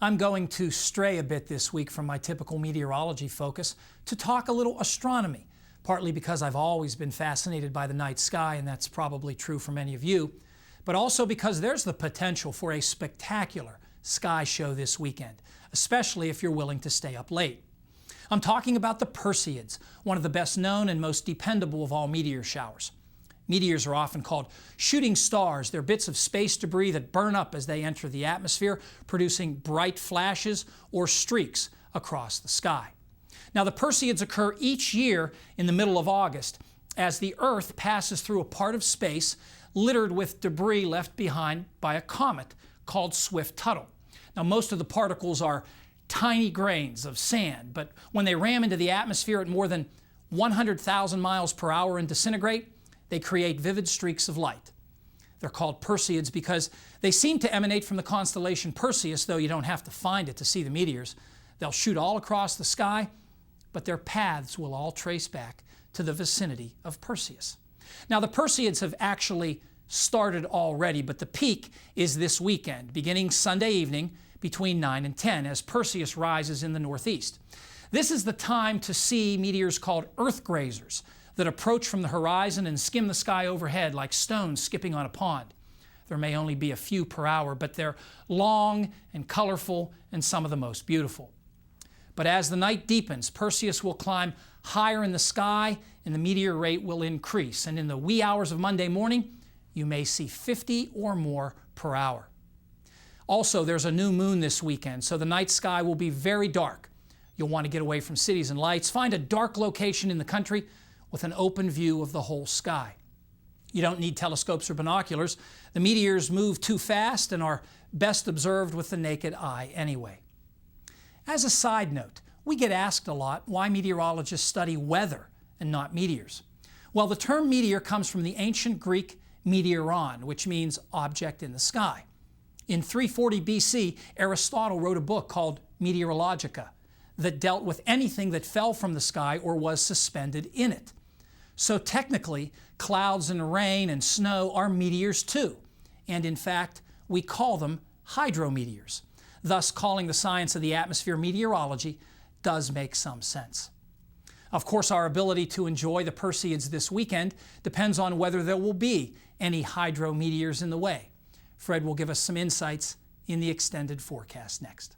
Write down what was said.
I'm going to stray a bit this week from my typical meteorology focus to talk a little astronomy, partly because I've always been fascinated by the night sky, and that's probably true for many of you, but also because there's the potential for a spectacular sky show this weekend, especially if you're willing to stay up late. I'm talking about the Perseids, one of the best known and most dependable of all meteor showers. Meteors are often called shooting stars. They're bits of space debris that burn up as they enter the atmosphere, producing bright flashes or streaks across the sky. Now, the Perseids occur each year in the middle of August as the Earth passes through a part of space littered with debris left behind by a comet called Swift-Tuttle. Now, most of the particles are tiny grains of sand, but when they ram into the atmosphere at more than 100,000 miles per hour and disintegrate, they create vivid streaks of light. They're called Perseids because they seem to emanate from the constellation Perseus, though you don't have to find it to see the meteors. They'll shoot all across the sky, but their paths will all trace back to the vicinity of Perseus. Now, the Perseids have actually started already, but the peak is this weekend, beginning Sunday evening between 9 and 10 as Perseus rises in the northeast. This is the time to see meteors called earth grazers that approach from the horizon and skim the sky overhead like stones skipping on a pond. There may only be a few per hour, but they're long and colorful and some of the most beautiful. But as the night deepens, Perseus will climb higher in the sky and the meteor rate will increase. And in the wee hours of Monday morning, you may see 50 or more per hour. Also, there's a new moon this weekend, so the night sky will be very dark. You'll want to get away from cities and lights. Find a dark location in the country with an open view of the whole sky. You don't need telescopes or binoculars. The meteors move too fast and are best observed with the naked eye anyway. As a side note, we get asked a lot why meteorologists study weather and not meteors. Well, the term meteor comes from the ancient Greek meteoron, which means object in the sky. In 340 BC, Aristotle wrote a book called Meteorologica that dealt with anything that fell from the sky or was suspended in it. So technically, clouds and rain and snow are meteors too. And in fact, we call them hydrometeors. Thus, calling the science of the atmosphere meteorology does make some sense. Of course, our ability to enjoy the Perseids this weekend depends on whether there will be any hydrometeors in the way. Fred will give us some insights in the extended forecast next.